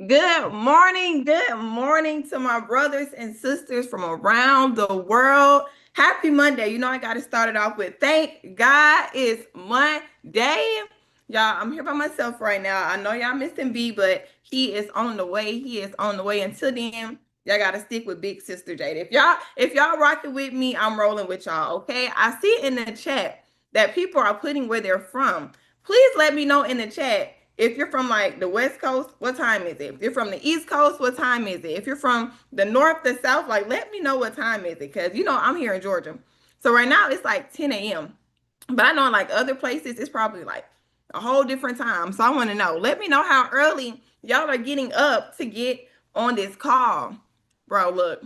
Good morning to my brothers and sisters from around the world. Happy Monday. You know, I got to start it off with thank God it's Monday. Y'all, I'm here by myself right now. I know y'all missing B, but he is on the way. He is on the way. Until then, y'all got to stick with Big Sister Jada. If y'all rocking with me, I'm rolling with y'all, okay? I see in the chat that people are putting where they're from. Please let me know in the chat. If you're from like the West Coast, what time is it? If you're from the East Coast, what time is it? If you're from the North, the South, like let me know what time is it. Because I'm here in Georgia. So right now it's like 10 a.m. But I know like other places, it's probably like a whole different time. So I want to know. Let me know how early y'all are getting up to get on this call. Bro, look,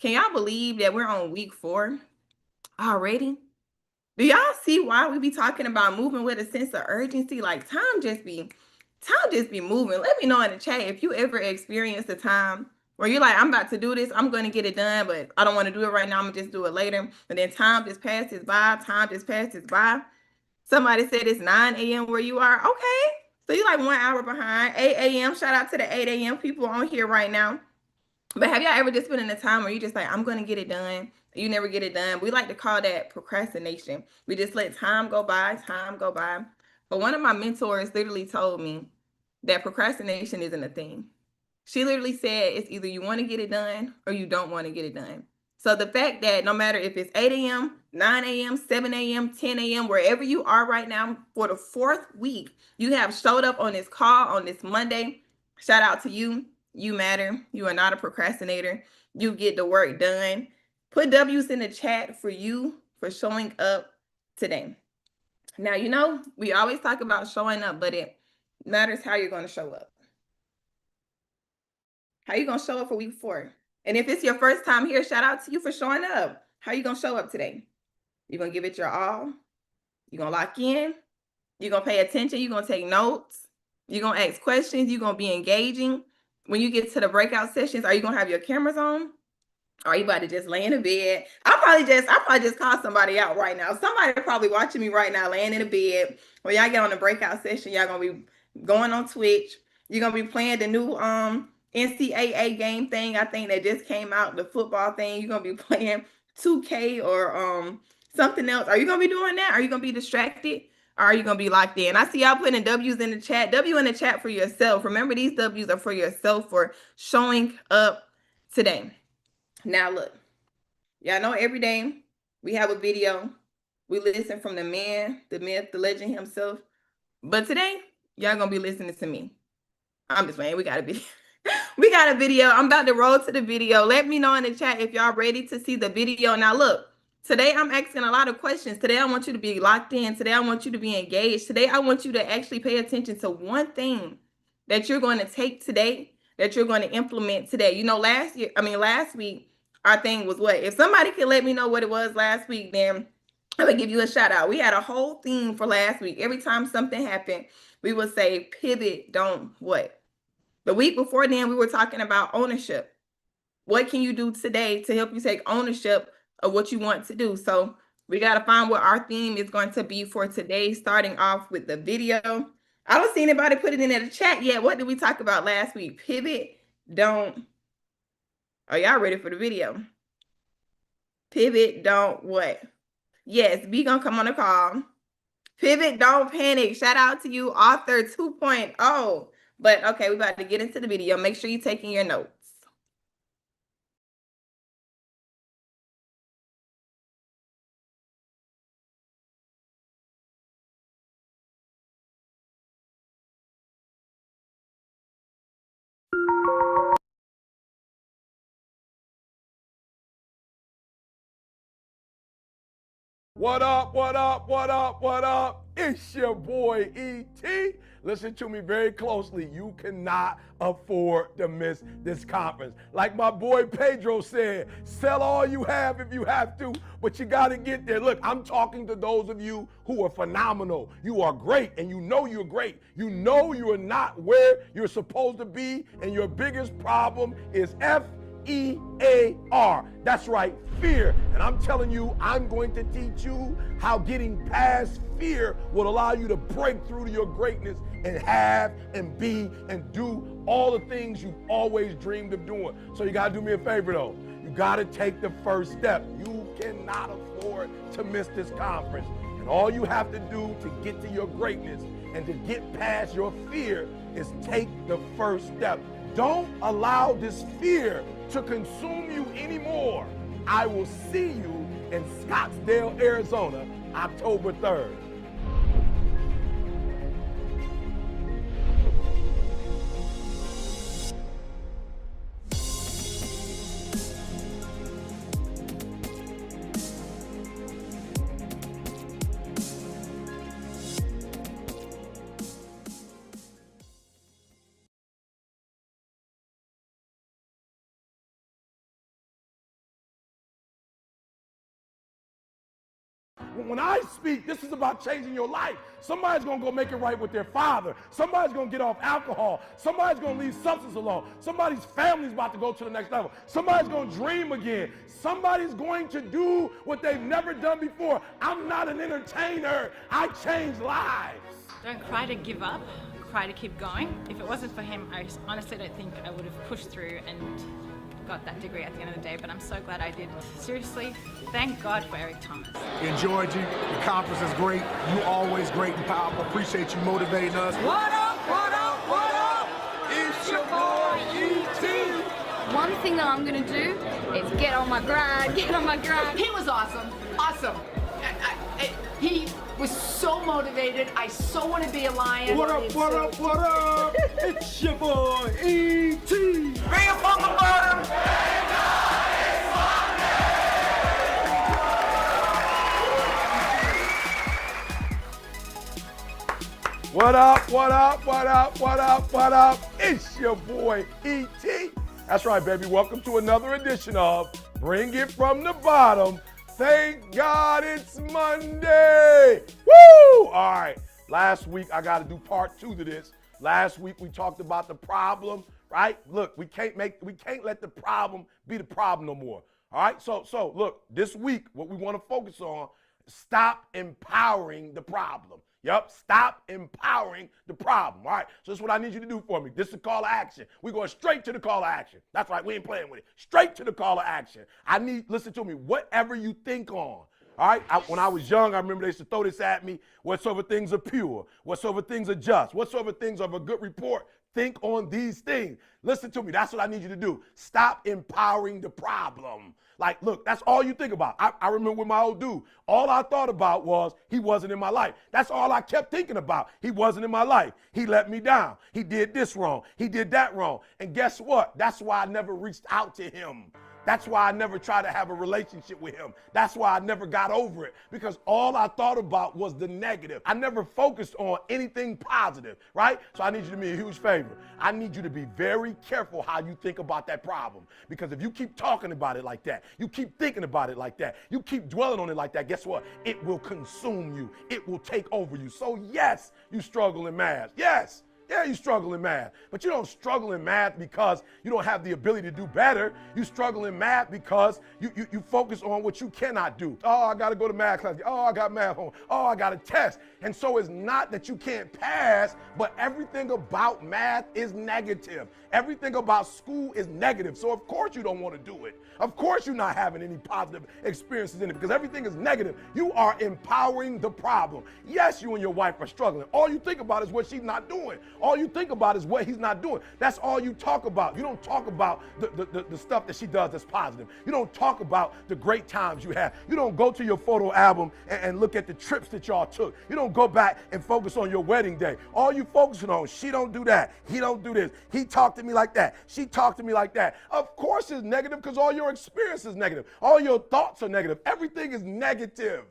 can y'all believe that we're on week 4 already? Do y'all see why we be talking about moving with a sense of urgency? Like time just be moving. Let me know in the chat if you ever experienced a time where you're like, I'm about to do this, I'm going to get it done, but I don't want to do it right now. I'm going to just do it later. And then time just passes by. Time just passes by. Somebody said it's 9 a.m. where you are. Okay. So you're like 1 hour behind. 8 a.m. Shout out to the 8 a.m. people on here right now. But have y'all ever just been in a time where you just like, I'm going to get it done? You never get it done. We like to call that procrastination. We just let time go by. But one of my mentors literally told me that procrastination isn't a thing. She literally said it's either you want to get it done or you don't want to get it done. So the fact that no matter if it's 8 a.m., 9 a.m., 7 a.m., 10 a.m., wherever you are right now for the 4th week, you have showed up on this call on this Monday. Shout out to you. You matter. You are not a procrastinator. You get the work done. Put W's in the chat for you for showing up today. Now, we always talk about showing up, but it matters how you're going to show up. How you going to show up for week 4? And if it's your first time here, shout out to you for showing up. How you going to show up today? You're going to give it your all? You're going to lock in? You're going to pay attention? You're going to take notes? You're going to ask questions? You're going to be engaging? When you get to the breakout sessions, are you going to have your cameras on? Or are you about to just lay in the bed? I'll probably just call somebody out right now. Somebody probably watching me right now, laying in the bed. When y'all get on the breakout session, y'all going to be going on Twitch. You're going to be playing the new NCAA game thing, I think that just came out, the football thing. You're going to be playing 2K or something else. Are you going to be doing that? Are you going to be distracted? Or are you going to be locked in? I see y'all putting W's in the chat. W in the chat for yourself. Remember, these W's are for yourself for showing up today. Now, look. Y'all know every day we have a video. We listen from the man, the myth, the legend himself. But today, y'all going to be listening to me. I'm just saying, we got a video. We got a video. I'm about to roll to the video. Let me know in the chat if y'all ready to see the video. Now, look. Today, I'm asking a lot of questions. Today, I want you to be locked in. Today, I want you to be engaged. Today, I want you to actually pay attention to one thing that you're going to take today, that you're going to implement today. Last week, our thing was what? If somebody could let me know what it was last week, then I'm going to give you a shout out. We had a whole theme for last week. Every time something happened, we would say, pivot, don't what? The week before then, we were talking about ownership. What can you do today to help you take ownership of what you want to do? So we got to find what our theme is going to be for today, starting off with the video. I don't see anybody put it in the chat yet. What did we talk about last week? Pivot, don't. Are y'all ready for the video? Pivot, don't what? Yes, B gonna come on the call. Pivot, don't panic. Shout out to you, author 2.0. But okay, we're about to get into the video. Make sure you're taking your notes. What up, what up, what up, what up? It's your boy E.T. Listen to me very closely. You cannot afford to miss this conference. Like my boy Pedro said, sell all you have if you have to, but you got to get there. Look, I'm talking to those of you who are phenomenal. You are great, and you know you're great. You know you are not where you're supposed to be, and your biggest problem is F-E-A-R. That's right, fear. And I'm telling you, I'm going to teach you how getting past fear will allow you to break through to your greatness and have and be and do all the things you've always dreamed of doing. So you got to do me a favor, though. You got to take the first step. You cannot afford to miss this conference. And all you have to do to get to your greatness and to get past your fear is take the first step. Don't allow this fear to consume you anymore. I will see you in Scottsdale, Arizona, October 3rd. When I speak, this is about changing your life. Somebody's going to go make it right with their father. Somebody's going to get off alcohol. Somebody's going to leave substance alone. Somebody's family's about to go to the next level. Somebody's going to dream again. Somebody's going to do what they've never done before. I'm not an entertainer. I change lives. Don't cry to give up. Cry to keep going. If it wasn't for him, I honestly don't think I would have pushed through and got that degree at the end of the day, but I'm so glad I did. Seriously, thank God for Eric Thomas. Enjoyed you. The conference is great. You always great and powerful. Appreciate you motivating us. What up, what up, what up? It's your boy, E.T. One thing that I'm gonna do is get on my grind, get on my grind. He was awesome, awesome. He was so motivated. I so want to be a lion. What up, what up, what up? It's your boy, E.T. Bring it from the bottom. What up, what up, what up, what up, what up? It's your boy, E.T. That's right, baby. Welcome to another edition of Bring It From the Bottom. Thank God it's Monday. Woo! All right. Last week, I got to do part 2 to this. Last week, we talked about the problem, right? Look, we can't let the problem be the problem no more. All right? So look, this week, what we want to focus on, stop empowering the problem. Yep, stop empowering the problem. All right, so this is what I need you to do for me. This is the call to action. We're going straight to the call to action. That's right, we ain't playing with it. Straight to the call to action. Listen to me, whatever you think on. All right, when I was young, I remember they used to throw this at me. Whatsoever things are pure, whatsoever things are just, whatsoever things are of a good report, think on these things. Listen to me, that's what I need you to do. Stop empowering the problem. Like, look, that's all you think about. I remember with my old dude, all I thought about was he wasn't in my life. That's all I kept thinking about. He wasn't in my life. He let me down. He did this wrong. He did that wrong. And guess what? That's why I never reached out to him. That's why I never tried to have a relationship with him. That's why I never got over it, because all I thought about was the negative. I never focused on anything positive, right? So I need you to do me a huge favor. I need you to be very careful how you think about that problem, because if you keep talking about it like that, you keep thinking about it like that, you keep dwelling on it like that, guess what? It will consume you. It will take over you. So yes, you struggle in math. Yes. Yeah, you struggle in math, but you don't struggle in math because you don't have the ability to do better. You struggle in math because you focus on what you cannot do. Oh, I got to go to math class. Oh, I got math home. Oh, I got a test. And so it's not that you can't pass, but everything about math is negative. Everything about school is negative. So of course you don't want to do it. Of course you're not having any positive experiences in it because everything is negative. You are empowering the problem. Yes, you and your wife are struggling. All you think about is what she's not doing. All you think about is what he's not doing. That's all you talk about. You don't talk about the stuff that she does that's positive. You don't talk about the great times you have. You don't go to your photo album and look at the trips that y'all took. You don't go back and focus on your wedding day. All you focusing on, she don't do that. He don't do this. He talked to me like that. She talked to me like that. Of course it's negative because all your experience is negative. All your thoughts are negative. Everything is negative.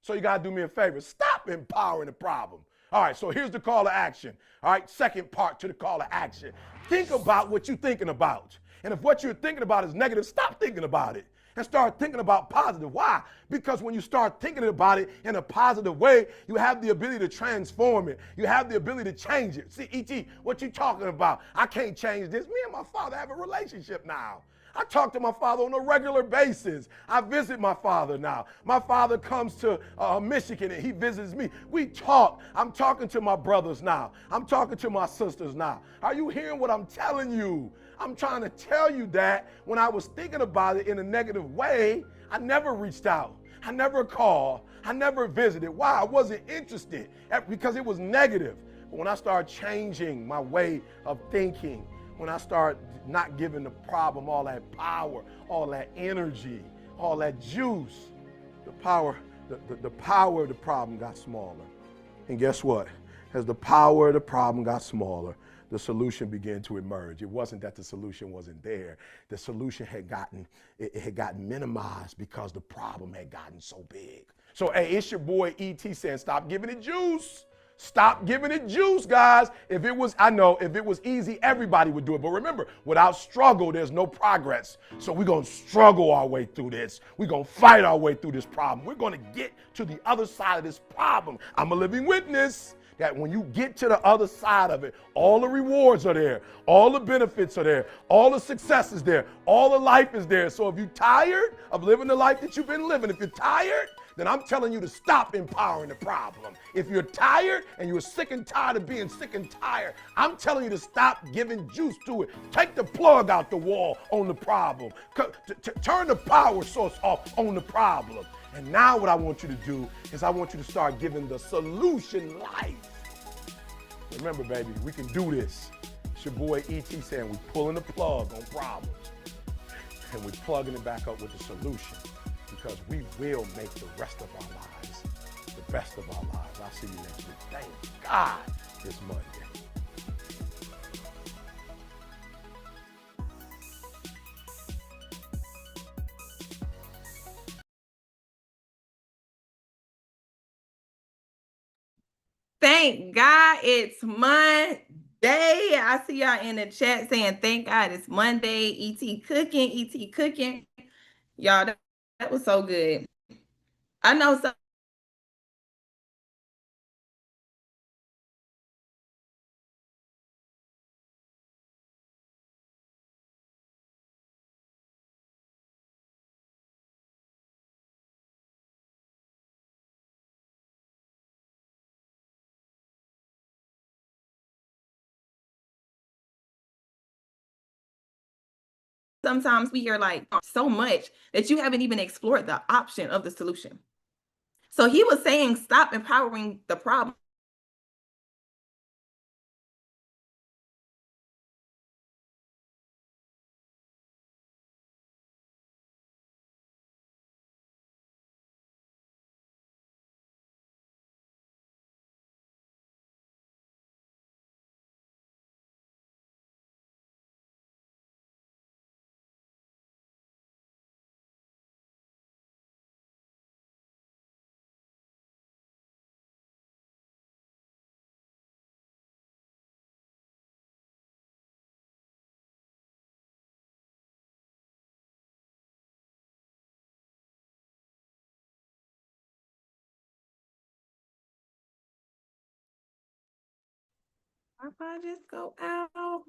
So you got to do me a favor. Stop empowering the problem. All right, so here's the call to action. All right, second part to the call to action. Think about what you're thinking about. And if what you're thinking about is negative, stop thinking about it and start thinking about positive. Why? Because when you start thinking about it in a positive way, you have the ability to transform it. You have the ability to change it. See, E.T., what you talking about? I can't change this. Me and my father have a relationship now. I talk to my father on a regular basis. I visit my father now. My father comes to Michigan and he visits me. We talk. I'm talking to my brothers now. I'm talking to my sisters now. Are you hearing what I'm telling you? I'm trying to tell you that when I was thinking about it in a negative way, I never reached out. I never called. I never visited. Why? I wasn't interested because it was negative. But when I started changing my way of thinking, when I start not giving the problem all that power, all that energy, all that juice, the power of the problem got smaller. And guess what? As the power of the problem got smaller, the solution began to emerge. It wasn't that the solution wasn't there. The solution had gotten minimized because the problem had gotten so big. So, hey, it's your boy E.T. saying, stop giving it juice. Stop giving it juice, guys. If it was easy, everybody would do it. But remember, without struggle, there's no progress. So we're going to struggle our way through this. We're going to fight our way through this problem. We're going to get to the other side of this problem. I'm a living witness that when you get to the other side of it, all the rewards are there. All the benefits are there. All the success is there. All the life is there. So if you're tired of living the life that you've been living, if you're tired, then I'm telling you to stop empowering the problem. If you're tired and you're sick and tired of being sick and tired, I'm telling you to stop giving juice to it. Take the plug out the wall on the problem. Turn the power source off on the problem. And now what I want you to do is I want you to start giving the solution life. Remember, baby, we can do this. It's your boy E.T. saying we're pulling the plug on problems and we're plugging it back up with the solution. Because we will make the rest of our lives the best of our lives. I'll see you next week. Thank God it's Monday. Thank God it's Monday. I see y'all in the chat saying, thank God it's Monday. E.T. cooking, E.T. cooking. Y'all, that was so good. I know some. Sometimes we hear like so much that you haven't even explored the option of the solution. So he was saying, stop empowering the problem. If I just go out.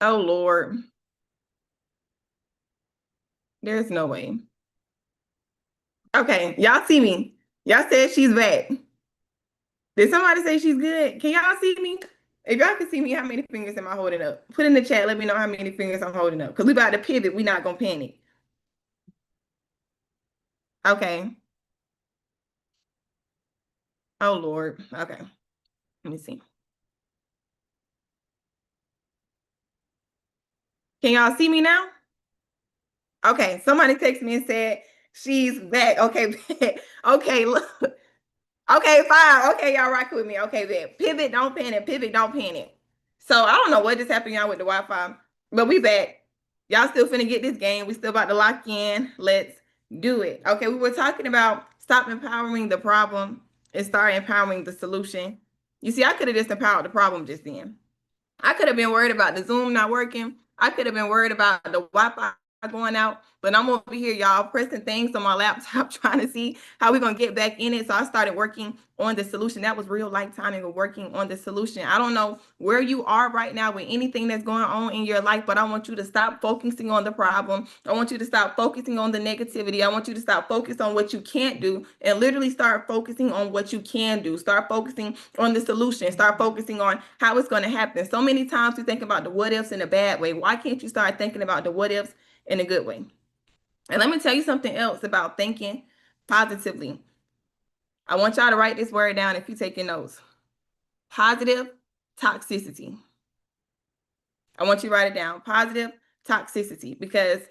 Oh Lord. There's no way. Okay, y'all see me. Y'all said she's back. Did somebody say she's good? Can y'all see me? If y'all can see me, how many fingers am I holding up? Put in the chat, let me know how many fingers I'm holding up. Because we about to pivot, we not gonna panic. Okay. Oh Lord. Okay. Let me see. Can y'all see me now? Okay, somebody texted me and said she's back. Okay, okay, look. Okay, fine. Okay, y'all rock with me. Okay, back. Pivot, don't panic. Pivot, don't panic. So I don't know what just happened y'all with the Wi-Fi, but we back. Y'all still finna get this game. We still about to lock in. Let's do it. Okay, we were talking about stop empowering the problem and start empowering the solution. You see, I could have just empowered the problem just then. I could have been worried about the Zoom not working. I could have been worried about the Wi-Fi going out, but I'm over here, y'all, pressing things on my laptop, trying to see how we're gonna get back in it. So I started working on the solution. That was real life timing of working on the solution. I don't know where you are right now with anything that's going on in your life, but I want you to stop focusing on the problem. I want you to stop focusing on the negativity. I want you to stop focusing on what you can't do and literally start focusing on what you can do. Start focusing on the solution. Start focusing on how it's going to happen. So many times we think about the what ifs in a bad way. Why can't you start thinking about the what ifs in a good way? And let me tell you something else about thinking positively. I want y'all to write this word down if you're taking notes. Positive toxicity. I want you to write it down. Positive toxicity. Because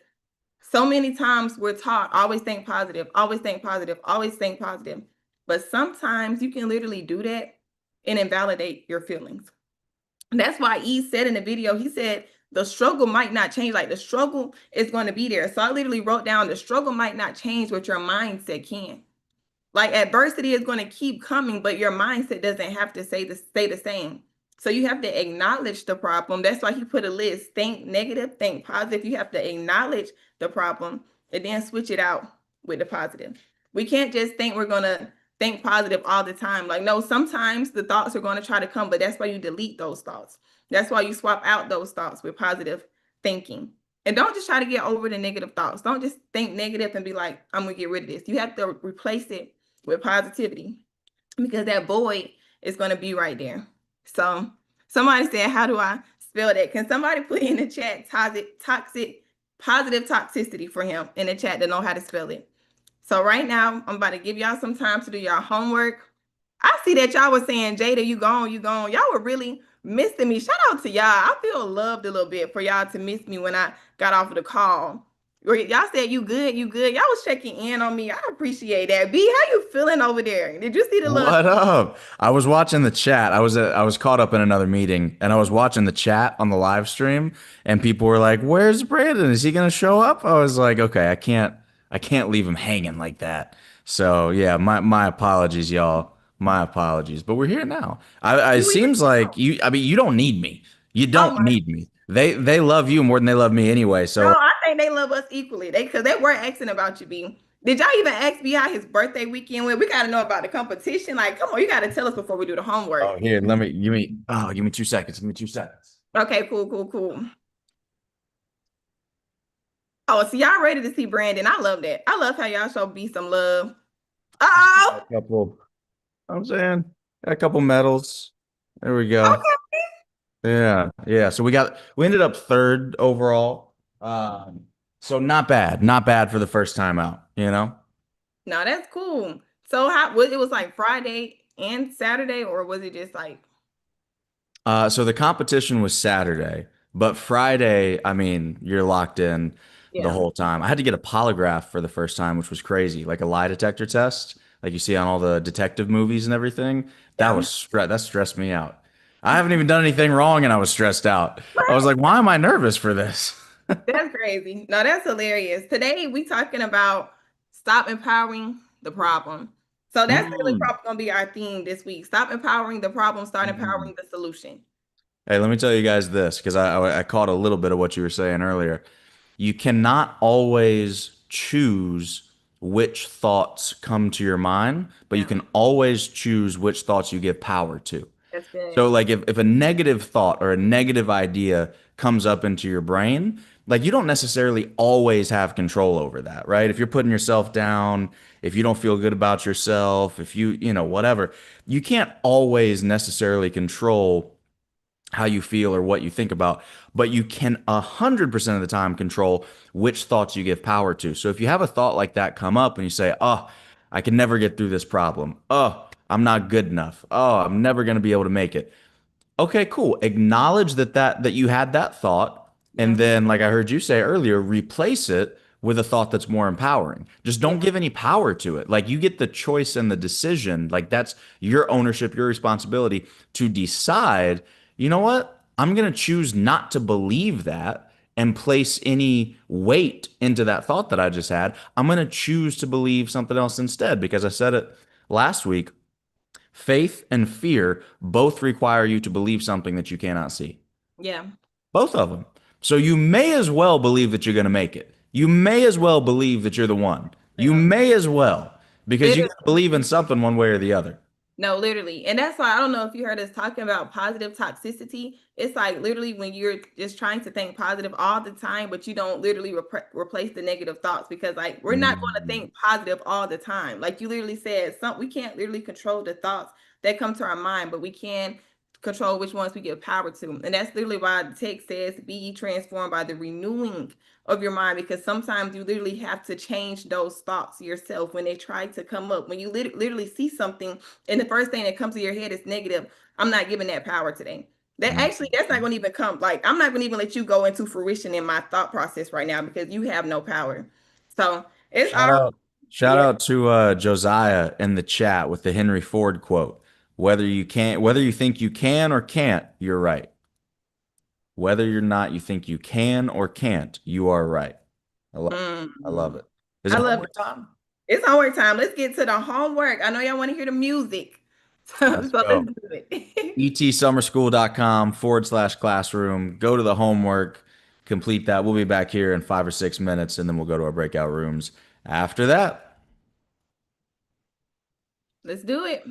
so many times we're taught, always think positive, always think positive, always think positive. But sometimes you can literally do that and invalidate your feelings. And that's why E said in the video, he said, the struggle might not change. Like the struggle is going to be there. So I literally wrote down the struggle might not change, but your mindset can. Like adversity is going to keep coming, but your mindset doesn't have to stay the same. So you have to acknowledge the problem. That's why he put a list. Think negative, think positive. You have to acknowledge the problem and then switch it out with the positive. We can't just think we're going to think positive all the time. Like, no, sometimes the thoughts are going to try to come, but that's why you delete those thoughts. That's why you swap out those thoughts with positive thinking. And don't just try to get over the negative thoughts. Don't just think negative and be like, I'm going to get rid of this. You have to replace it with positivity because that void is going to be right there. So somebody said, how do I spell that? Can somebody put in the chat positive toxicity for him in the chat to know how to spell it? So right now, I'm about to give y'all some time to do y'all homework. I see that y'all were saying, Jada, you gone. Y'all were really missing me. Shout out to y'all. I feel loved a little bit for y'all to miss me when I got off of the call. Y'all said you good. Y'all was checking in on me. I appreciate that. B, how you feeling over there? Did you see the little? What up? I was watching the chat. I was caught up in another meeting, and I was watching the chat on the live stream, and people were like, "Where's Brandon? Is he gonna show up?" I was like, "Okay, I can't leave him hanging like that." So yeah, my apologies, y'all. My apologies, but we're here now. It seems like you. I mean, you don't need me. You don't need me. They love you more than they love me anyway. So no, I think they love us equally. Because they were asking about you, B. Did y'all even ask B how his birthday weekend went? We got to know about the competition. Like, come on, you got to tell us before we do the homework. oh, here, give me 2 seconds. Give me 2 seconds. Okay, cool. Oh, so y'all ready to see Brandon? I love that. I love how y'all show B some love. Uh-oh. I'm saying got a couple medals. There we go. Okay. Yeah. So we ended up third overall. So not bad for the first time out, you know? No, that's cool. So it was like Friday and Saturday, or was it just like? So the competition was Saturday, but Friday, I mean, you're locked in the whole time. I had to get a polygraph for the first time, which was crazy, like a lie detector test, like you see on all the detective movies and everything. That stressed me out. I haven't even done anything wrong, and I was stressed out. I was like, why am I nervous for this? That's crazy. No, that's hilarious. Today we talking about stop empowering the problem. So that's really probably gonna be our theme this week. Stop empowering the problem, start empowering the solution. Hey, let me tell you guys this, because I caught a little bit of what you were saying earlier. You cannot always choose which thoughts come to your mind, but you can always choose which thoughts you give power to. That's good. So like if a negative thought or a negative idea comes up into your brain, like you don't necessarily always have control over that, right? If you're putting yourself down, if you don't feel good about yourself, if you know, whatever, you can't always necessarily control how you feel or what you think about, but you can 100% of the time control which thoughts you give power to. So if you have a thought like that come up and you say, oh, I can never get through this problem. Oh, I'm not good enough. Oh, I'm never going to be able to make it. Okay, cool. Acknowledge that you had that thought. And then, like I heard you say earlier, replace it with a thought that's more empowering. Just don't give any power to it. Like you get the choice and the decision. Like that's your ownership, your responsibility to decide, you know what? I'm going to choose not to believe that and place any weight into that thought that I just had. I'm going to choose to believe something else instead, because I said it last week. Faith and fear both require you to believe something that you cannot see. Yeah. Both of them. So you may as well believe that you're going to make it. You may as well believe that you're the one. You Yeah. may as well, because you Literally. got to believe in something one way or the other. No, literally. And that's why I don't know if you heard us talking about positive toxicity. It's like literally when you're just trying to think positive all the time, but you don't literally replace the negative thoughts, because like we're not going to Mm. think positive all the time. Like you literally said, we can't literally control the thoughts that come to our mind, but we can control which ones we give power to. And that's literally why the text says, be ye transformed by the renewing of your mind, because sometimes you literally have to change those thoughts yourself when they try to come up. When you literally see something and the first thing that comes to your head is negative, I'm not giving that power today. That's not going to even come. Like, I'm not going to even let you go into fruition in my thought process right now, because you have no power. So it's Shout our, out, shout yeah. out to Josiah in the chat with the Henry Ford quote. Whether you think you can or can't, you're right. Whether or not you think you can or can't, you are right. I love Mhm. it. Is I it love homework it. time? It's homework time. Let's get to the homework. I know y'all want to hear the music. So Let's let's go. do it. etsummerschool.com/classroom. Go to the homework, complete that. We'll be back here in 5 or 6 minutes, and then we'll go to our breakout rooms after that. Let's do it.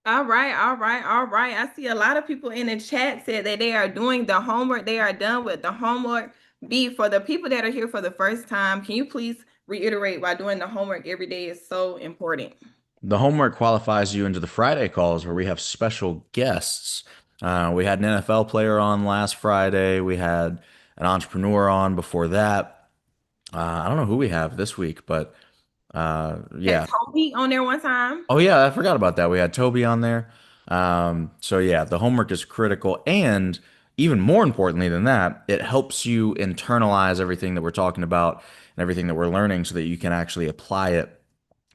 All right, all right, all right. I see a lot of people in the chat said that they are doing the homework. They are done with the homework. B, for the people that are here for the first time, can you please reiterate why doing the homework every day is so important? The homework qualifies you into the Friday calls where we have special guests. We had an NFL player on last Friday. We had an entrepreneur on before that. I don't know who we have this week, but Had yeah. Toby on there one time. Oh yeah, I forgot about that. We had Toby on there. So yeah, the homework is critical, and even more importantly than that, it helps you internalize everything that we're talking about and everything that we're learning, so that you can actually apply it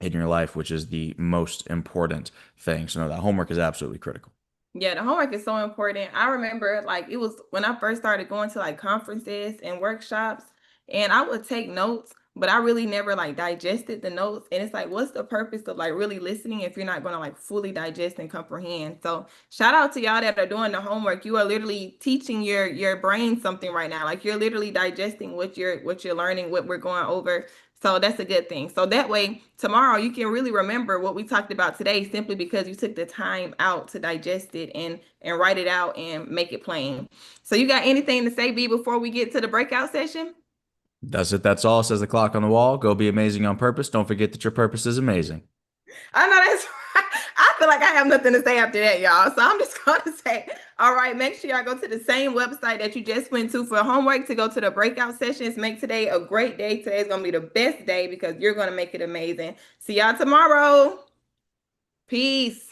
in your life, which is the most important thing. So no, that homework is absolutely critical. Yeah, the homework is so important. I remember like it was when I first started going to like conferences and workshops, and I would take notes, but I really never like digested the notes. And it's like, what's the purpose of like really listening if you're not going to like fully digest and comprehend? So shout out to y'all that are doing the homework. You are literally teaching your brain something right now. Like you're literally digesting what you're learning, what we're going over. So that's a good thing. So that way, tomorrow you can really remember what we talked about today simply because you took the time out to digest it and write it out and make it plain. So you got anything to say, B, before we get to the breakout session? That's it. That's all, says the clock on the wall. Go be amazing on purpose. Don't forget that your purpose is amazing. I know that's right. I feel like I have nothing to say after that, y'all. So I'm just going to say, all right, make sure y'all go to the same website that you just went to for homework to go to the breakout sessions. Make today a great day. Today is going to be the best day because you're going to make it amazing. See y'all tomorrow. Peace.